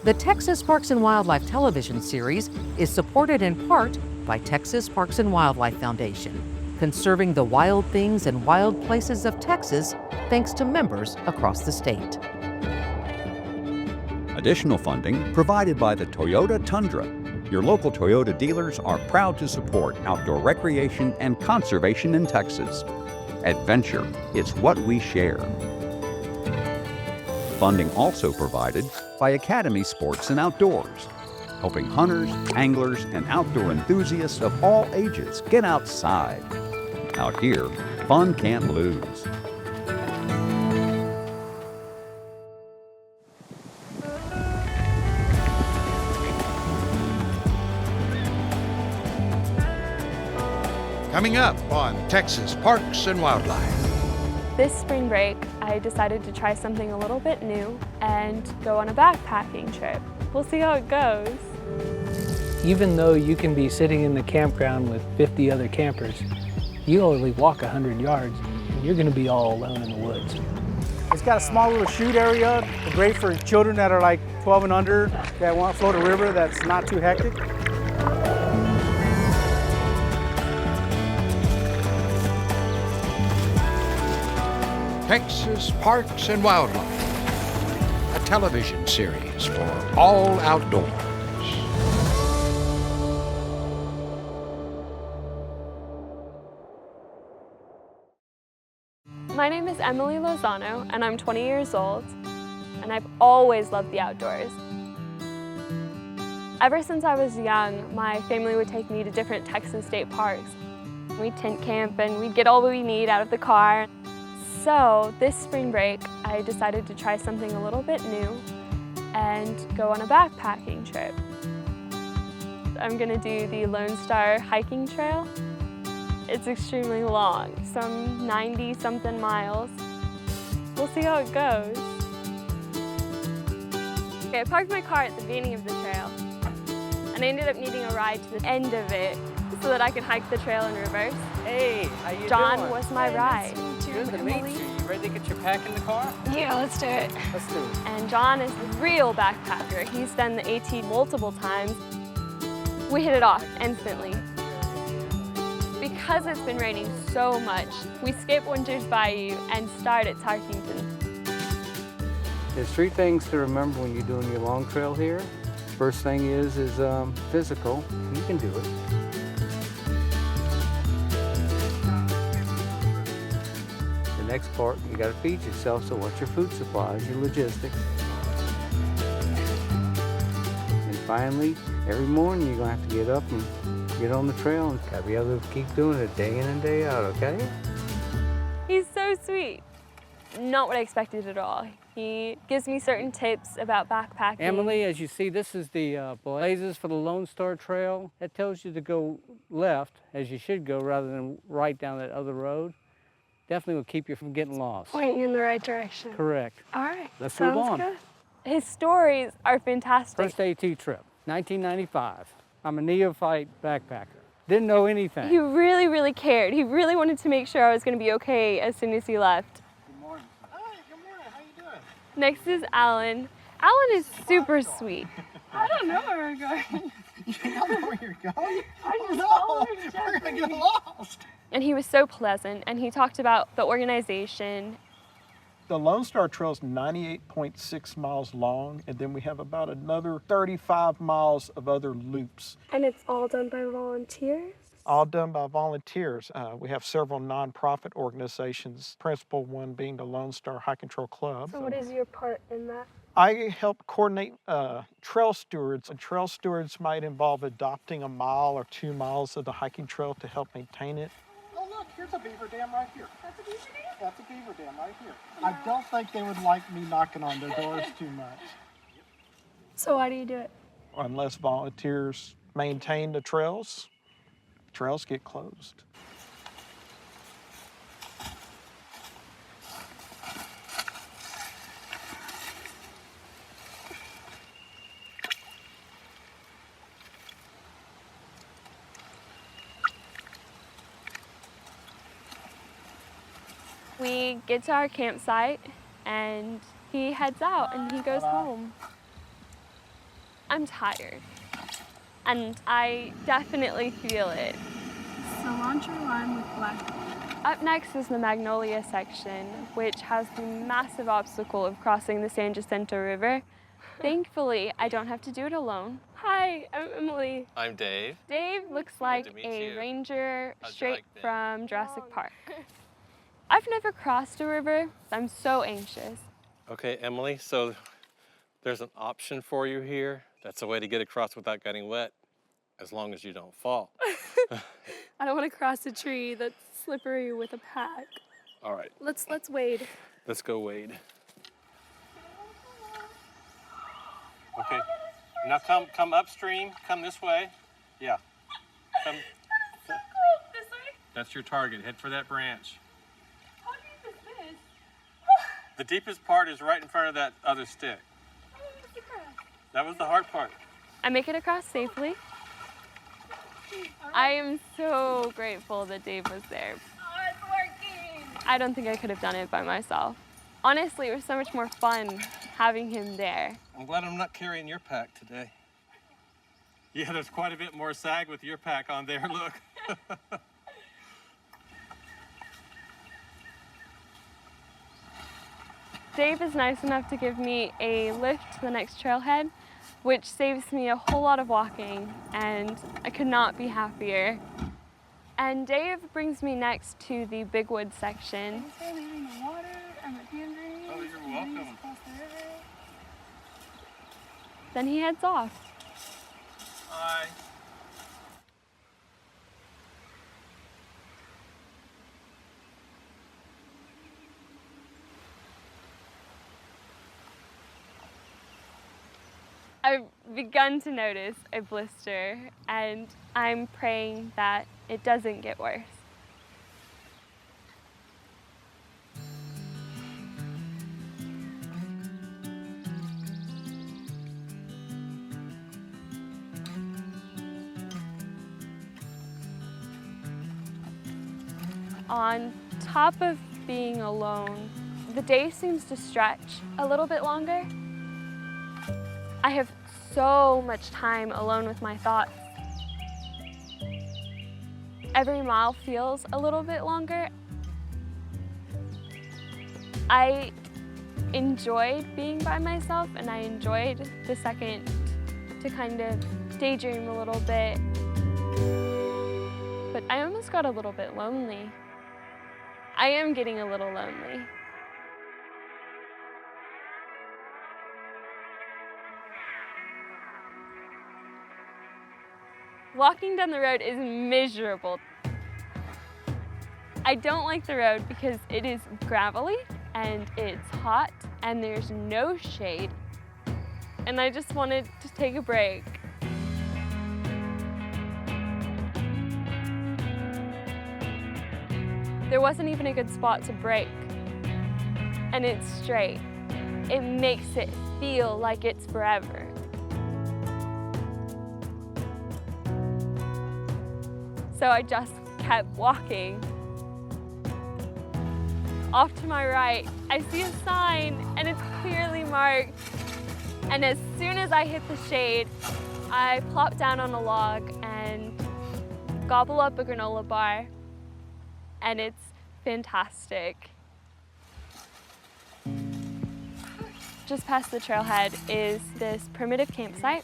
The Texas Parks and Wildlife television series is supported in part by Texas Parks and Wildlife Foundation, conserving the wild things and wild places of Texas thanks to members across the state. Additional funding provided by the Toyota Tundra. Your local Toyota dealers are proud to support outdoor recreation and conservation in Texas. Adventure is what we share. Funding also provided by Academy Sports and Outdoors, helping hunters, anglers, and outdoor enthusiasts of all ages get outside. Out here, fun can't lose. Coming up on Texas Parks and Wildlife. This spring break, I decided to try something a little bit new and go on a backpacking trip. We'll see how it goes. Even though you can be sitting in the campground with 50 other campers, you only walk 100 yards, and you're gonna be all alone in the woods. It's got a small little shoot area, great for children that are like 12 and under that want to float a river that's not too hectic. Texas Parks and Wildlife, a television series for all outdoors. My name is Emily Lozano, and I'm 20 years old, and I've always loved the outdoors. Ever since I was young, my family would take me to different Texas state parks. We'd tent camp and we'd get all we need out of the car. So this spring break, I decided to try something a little bit new and go on a backpacking trip. I'm gonna do the Lone Star hiking trail. It's extremely long, some 90-something miles. We'll see how it goes. Okay, I parked my car at the beginning of the trail, and I ended up needing a ride to the end of it so that I could hike the trail in reverse. Hey, how you John doing? was my ride. Good to meet you. You ready to get your pack in the car? Yeah, let's do it. Let's do it. And John is the real backpacker. He's done the AT multiple times. We hit it off instantly. Because it's been raining so much, we skip Winter's Bayou and start at Tarkington. There's three things to remember when you're doing your long trail here. First thing is physical. You can do it. The next part, you got to feed yourself. So what's your food supplies, your logistics? And finally, every morning you're gonna have to get up and get on the trail and gotta be able to keep doing it day in and day out, okay? He's so sweet. Not what I expected at all. He gives me certain tips about backpacking. Emily, as you see, this is the blazes for the Lone Star Trail. It tells you to go left, as you should go, rather than right down that other road. Definitely will keep you from getting lost. Pointing in the right direction. Correct. All right, Let's move on. good. His stories are fantastic. First AT trip, 1995. I'm a neophyte backpacker. Didn't know anything. He really, really cared. He really wanted to make sure I was going to be okay as soon as he left. Good morning. Hi, good morning. How you doing? Next is Alan. Alan is super sweet. I don't know where we're going. You don't know where you're going? I just No, followed we're gonna get lost. And he was so pleasant, and he talked about the organization. The Lone Star Trail is 98.6 miles long, and then we have about another 35 miles of other loops. And it's all done by volunteers? All done by volunteers. We have several nonprofit organizations, principal one being the Lone Star Hiking Trail Club. So what is your part in that? I help coordinate trail stewards. And trail stewards might involve adopting a mile or 2 miles of the hiking trail to help maintain it. Oh, look, here's a beaver dam right here. That's a beaver dam? That's a beaver dam right here. I don't think they would like me knocking on their doors too much. So why do you do it? Unless volunteers maintain the trails get closed. We get to our campsite and he heads out and he goes home. I'm tired, and I definitely feel it. Cilantro lime with black. Up next is the Magnolia section, which has the massive obstacle of crossing the San Jacinto River. Thankfully, I don't have to do it alone. Hi, I'm Emily. I'm Dave. Dave looks like to meet a you. ranger How's your straight hike been? from Jurassic Park. I've never crossed a river, so I'm so anxious. Okay, Emily, so there's an option for you here. That's a way to get across without getting wet, as long as you don't fall. I don't want to cross a tree that's slippery with a pack. All right, Let's wade. let's go wade. Okay, now come upstream, come this way. Yeah, come. This way? That's your target, head for that branch. How deep is this? The deepest part is right in front of that other stick. How deep is the grass? That was the hard part. I make it across safely. I am so grateful that Dave was there. Oh, it's working! I don't think I could have done it by myself. Honestly, it was so much more fun having him there. I'm glad I'm not carrying your pack today. Yeah, there's quite a bit more sag with your pack on there, look. Dave is nice enough to give me a lift to the next trailhead, which saves me a whole lot of walking, and I could not be happier. And Dave brings me next to the Big Woods section. Thanks for leaving the water and the tangerines. Oh, you're welcome. Across the river. Then he heads off. Hi. I've begun to notice a blister, and I'm praying that it doesn't get worse. On top of being alone, the day seems to stretch a little bit longer. I have so much time alone with my thoughts. Every mile feels a little bit longer. I enjoyed being by myself, and I enjoyed the second to kind of daydream a little bit. But I almost got a little bit lonely. I am getting a little lonely. Walking down the road is miserable. I don't like the road because it is gravelly and it's hot and there's no shade. And I just wanted to take a break. There wasn't even a good spot to break. And it's straight. It makes it feel like it's forever. So I just kept walking. Off to my right, I see a sign and it's clearly marked. And as soon as I hit the shade, I plop down on a log and gobble up a granola bar. And it's fantastic. Just past the trailhead is this primitive campsite.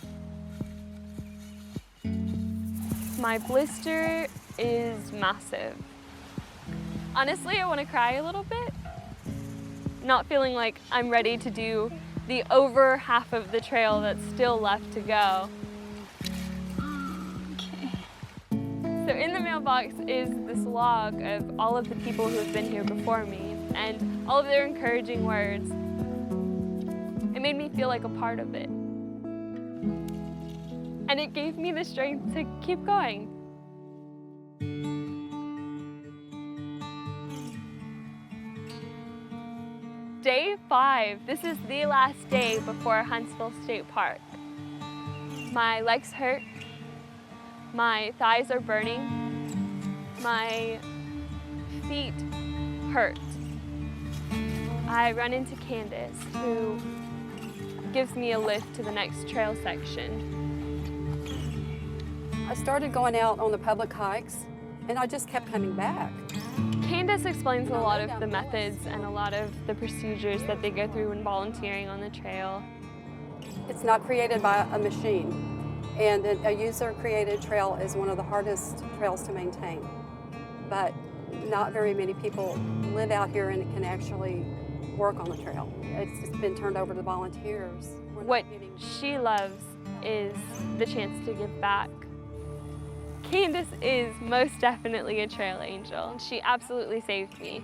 My blister is massive. Honestly, I want to cry a little bit. Not feeling like I'm ready to do the over half of the trail that's still left to go. Okay. So in the mailbox is this log of all of the people who have been here before me and all of their encouraging words. It made me feel like a part of it. And it gave me the strength to keep going. Day 5. This is the last day before Huntsville State Park. My legs hurt. My thighs are burning. My feet hurt. I run into Candace, who gives me a lift to the next trail section. I started going out on the public hikes, and I just kept coming back. Candace explains a lot of the methods and a lot of the procedures that they go through when volunteering on the trail. It's not created by a machine, and a user-created trail is one of the hardest trails to maintain. But not very many people live out here and can actually work on the trail. It's been turned over to volunteers. What she loves is the chance to give back. Candace is most definitely a trail angel. She absolutely saved me.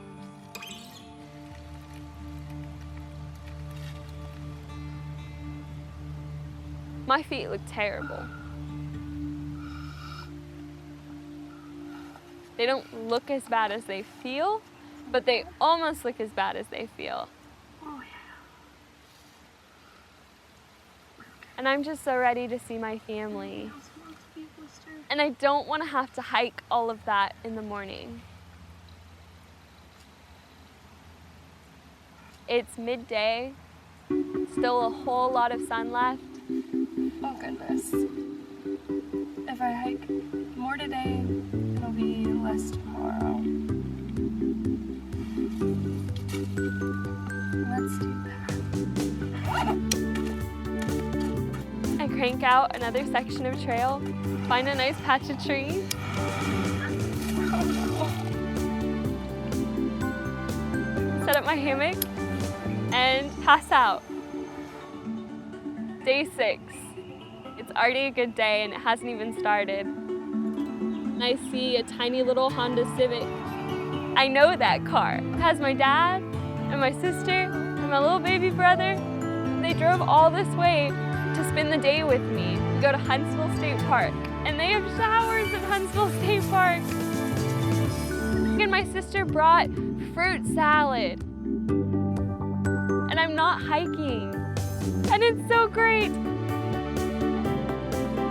My feet look terrible. They don't look as bad as they feel, but they almost look as bad as they feel. Oh, yeah. And I'm just so ready to see my family. And I don't want to have to hike all of that in the morning. It's midday, still a whole lot of sun left. Oh, goodness. If I hike more today, it'll be less tomorrow. Let's do that. I crank out another section of trail, find a nice patch of trees. Set up my hammock and pass out. Day 6. It's already a good day and it hasn't even started. I see a tiny little Honda Civic. I know that car. It has my dad and my sister and my little baby brother. They drove all this way to spend the day with me. We go to Huntsville State Park, and they have showers at Huntsville State Park. And my sister brought fruit salad. And I'm not hiking. And it's so great.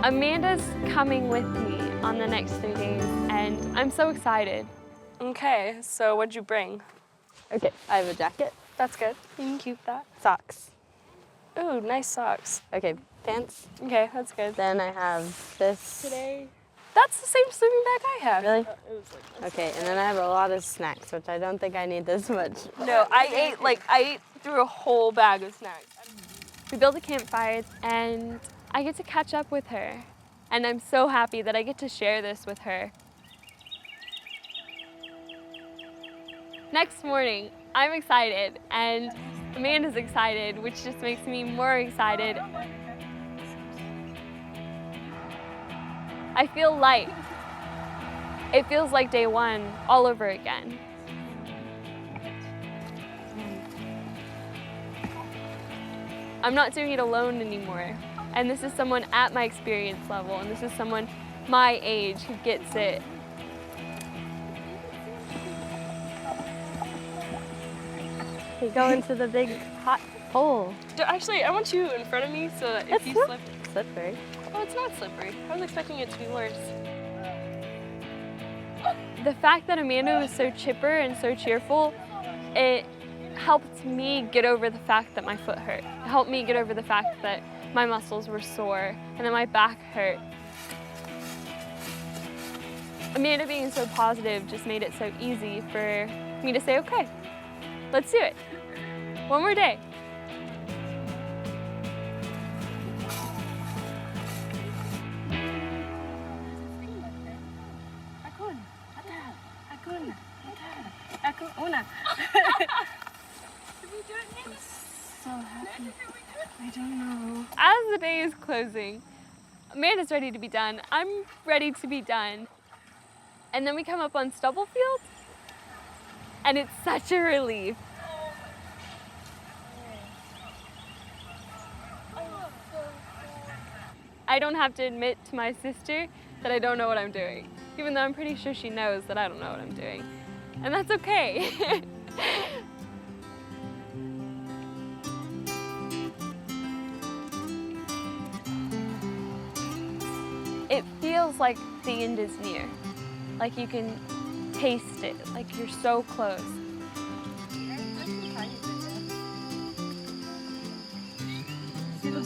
Amanda's coming with me on the next 3 days, and I'm so excited. Okay, so what'd you bring? Okay, I have a jacket. That's good. You can keep that. Socks. Ooh, nice socks. Okay, pants. Okay, that's good. Then I have this. Today. That's the same sleeping bag I have. Really? Okay, and then I have a lot of snacks, which I don't think I need this much. No, I ate through a whole bag of snacks. We build a campfire, and I get to catch up with her. And I'm so happy that I get to share this with her. Next morning, I'm excited, and Amanda's excited, which just makes me more excited. I feel light. It feels like day 1 all over again. I'm not doing it alone anymore. And this is someone at my experience level, and this is someone my age who gets it. You go into the big hot hole. Actually, I want you in front of me so that if you slip. Slippery. Oh, it's not slippery. I was expecting it to be worse. The fact that Amanda was so chipper and so cheerful, it helped me get over the fact that my foot hurt. It helped me get over the fact that my muscles were sore and that my back hurt. Amanda being so positive just made it so easy for me to say, okay, let's do it. One more day. So happy. I don't know. As the day is closing, Amanda's ready to be done. I'm ready to be done. And then we come up on Stubblefield, and it's such a relief. I don't have to admit to my sister that I don't know what I'm doing, even though I'm pretty sure she knows that I don't know what I'm doing. And that's okay. It feels like the end is near, like you can taste it, like you're so close.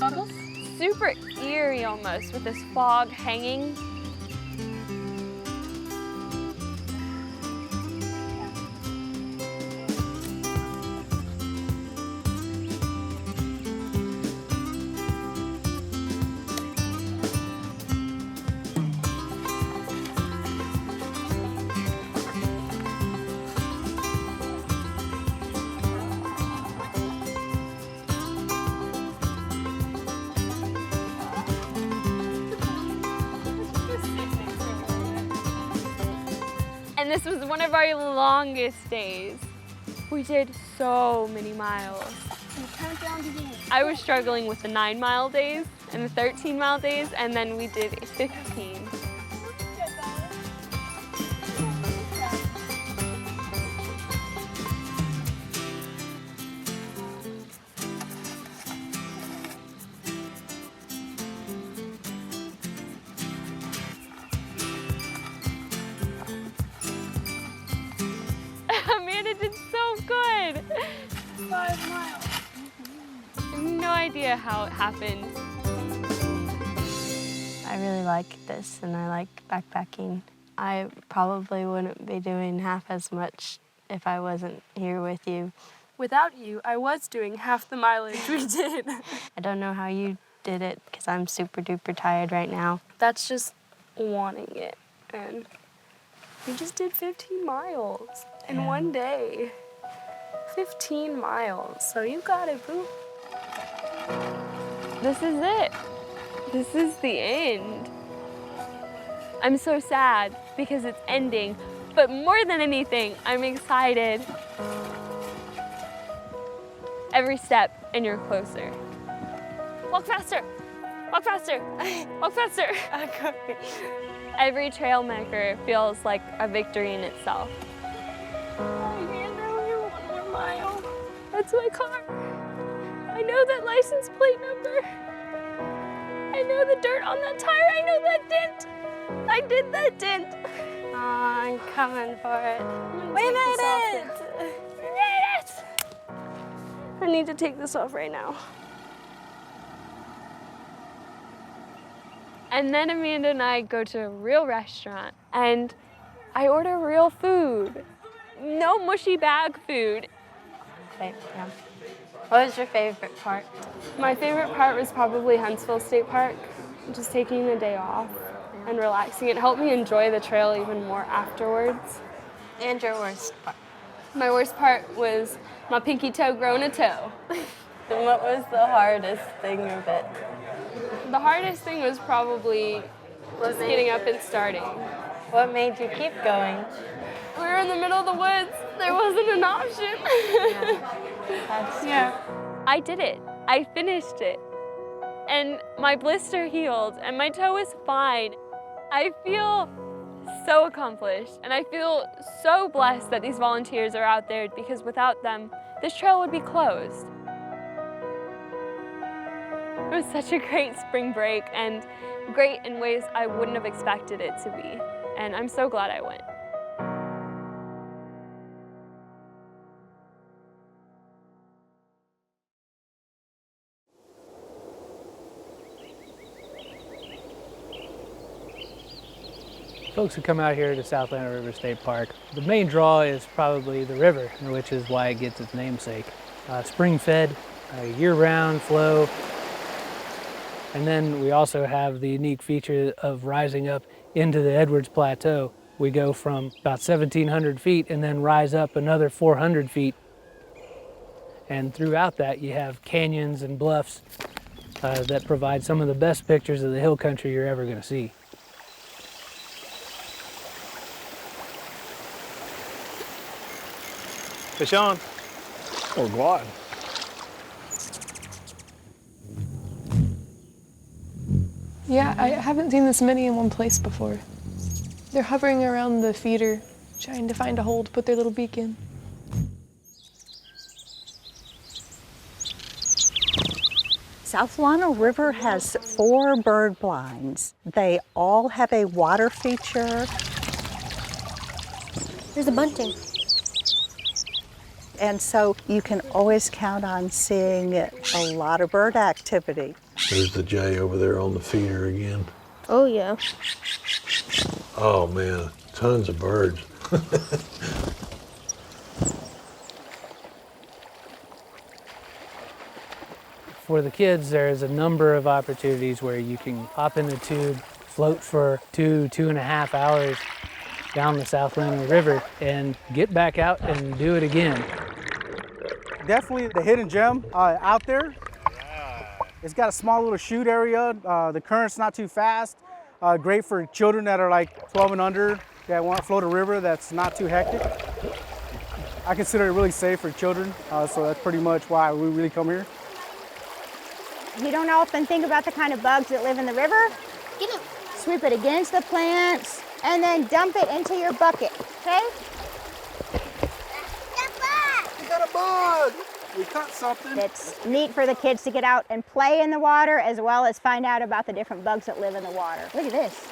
goggles? Super eerie almost with this fog hanging. And this was one of our longest days. We did so many miles. I was struggling with the 9-mile days and the 13-mile days, and then we did 15. Amanda did so good. 5 miles. I have no idea how it happened. I really like this and I like backpacking. I probably wouldn't be doing half as much if I wasn't here with you. Without you, I was doing half the mileage we did. I don't know how you did it because I'm super duper tired right now. That's just wanting it. And we just did 15 miles in one day. 15 miles, so you got it, boo. This is it. This is the end. I'm so sad because it's ending, but more than anything, I'm excited. Every step and you're closer. Walk faster, walk faster, walk faster. Every trail maker feels like a victory in itself. That's my car. I know that license plate number. I know the dirt on that tire. I know that dent. I did that dent. Oh, I'm coming for it. We made it! We made it! I need to take this off right now. And then Amanda and I go to a real restaurant and I order real food. No mushy bag food. Okay, yeah. What was your favorite part? My favorite part was probably Huntsville State Park. Just taking the day off and relaxing. It helped me enjoy the trail even more afterwards. And your worst part? My worst part was my pinky toe growing a toe. And what was the hardest thing of it? The hardest thing was probably just getting up and starting. What made you keep going? We were in the middle of the woods. There wasn't an option. Yeah. I did it. I finished it. And my blister healed and my toe is fine. I feel so accomplished and I feel so blessed that these volunteers are out there because without them, this trail would be closed. It was such a great spring break and great in ways I wouldn't have expected it to be. And I'm so glad I went. Folks who come out here to South Llano River State Park, the main draw is probably the river, which is why it gets its namesake. Spring-fed, year-round flow, and then we also have the unique feature of rising up into the Edwards Plateau. We go from about 1,700 feet and then rise up another 400 feet. And throughout that, you have canyons and bluffs that provide some of the best pictures of the hill country you're ever going to see. Fish on. Or glide. Yeah, I haven't seen this many in one place before. They're hovering around the feeder, trying to find a hole to put their little beak in. South Llano River has 4 bird blinds. They all have a water feature. There's a bunting. And so you can always count on seeing a lot of bird activity. There's the jay over there on the feeder again. Oh, yeah. Oh, man, tons of birds. For the kids, there's a number of opportunities where you can hop in the tube, float for 2.5 hours down the South Llano River, and get back out and do it again. Definitely the hidden gem out there. It's got a small little chute area. The current's not too fast. Great for children that are like 12 and under that want to float a river that's not too hectic. I consider it really safe for children, so that's pretty much why we really come here. You don't often think about the kind of bugs that live in the river. Sweep it against the plants and then dump it into your bucket, okay? We got a bug! We caught something. It's neat for the kids to get out and play in the water as well as find out about the different bugs that live in the water. Look at this.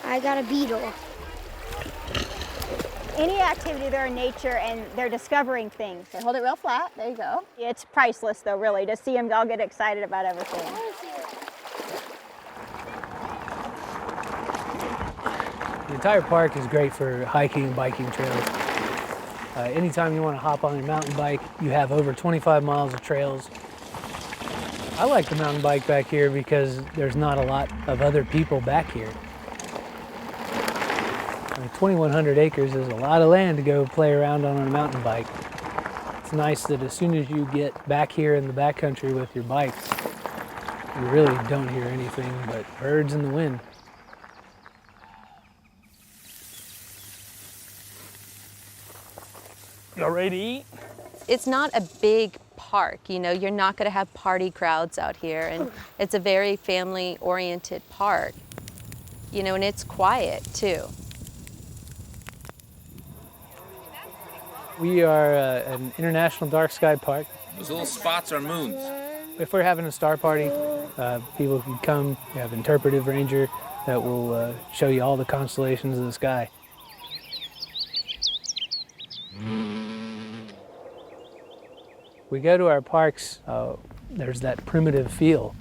I got a beetle. Any activity there in nature and they're discovering things. So hold it real flat, there you go. It's priceless though, really, to see them all get excited about everything. The entire park is great for hiking and biking trails. Anytime you want to hop on your mountain bike, you have over 25 miles of trails. I like the mountain bike back here because there's not a lot of other people back here. 2,100 acres is a lot of land to go play around on a mountain bike. It's nice that as soon as you get back here in the backcountry with your bike, you really don't hear anything but birds in the wind. Y'all ready to eat? It's not a big park, you know, you're not going to have party crowds out here, and it's a very family-oriented park, you know, and it's quiet too. We are an international dark sky park. Those little spots are moons. If we're having a star party, people can come. We have an interpretive ranger that will show you all the constellations of the sky. We go to our parks, there's that primitive feel.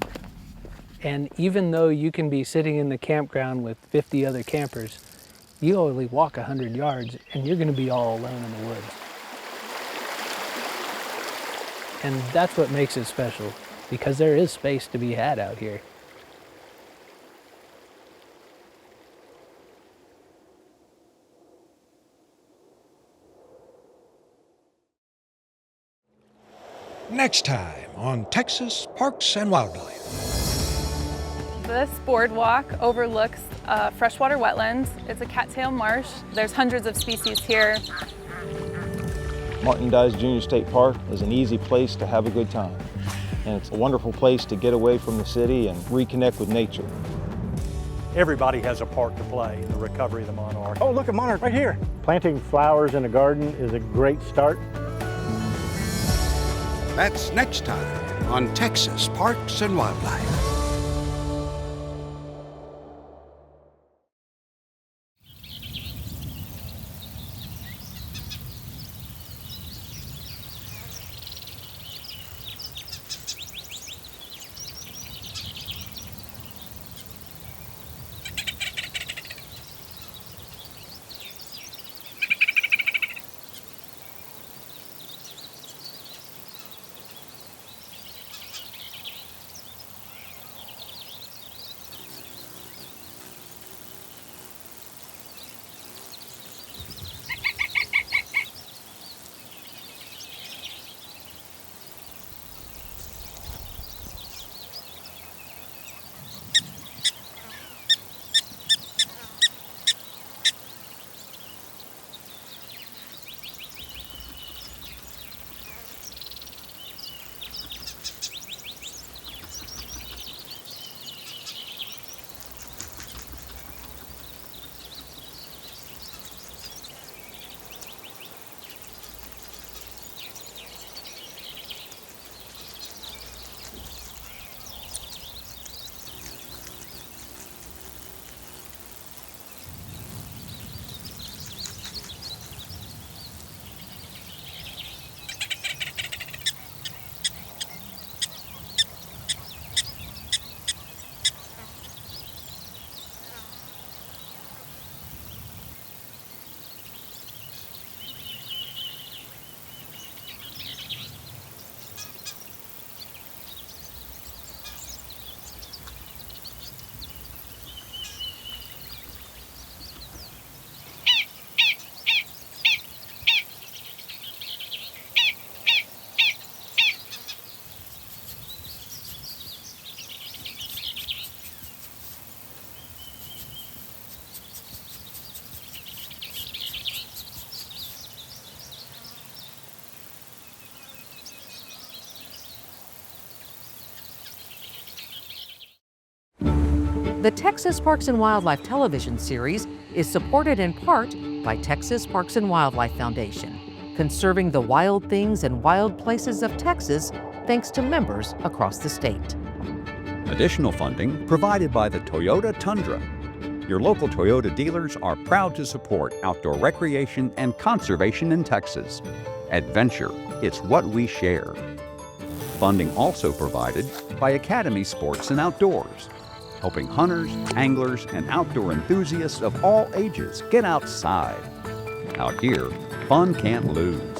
And even though you can be sitting in the campground with 50 other campers, you only walk 100 yards and you're going to be all alone in the woods. And that's what makes it special, because there is space to be had out here. Next time on Texas Parks and Wildlife. This boardwalk overlooks freshwater wetlands. It's a cattail marsh. There's hundreds of species here. Martin Dies Junior State Park is an easy place to have a good time. And it's a wonderful place to get away from the city and reconnect with nature. Everybody has a part to play in the recovery of the monarch. Oh, look at monarch right here. Planting flowers in a garden is a great start. That's next time on Texas Parks and Wildlife. The Texas Parks and Wildlife television series is supported in part by Texas Parks and Wildlife Foundation, conserving the wild things and wild places of Texas thanks to members across the state. Additional funding provided by the Toyota Tundra. Your local Toyota dealers are proud to support outdoor recreation and conservation in Texas. Adventure, it's what we share. Funding also provided by Academy Sports and Outdoors, helping hunters, anglers, and outdoor enthusiasts of all ages get outside. Out here, fun can't lose.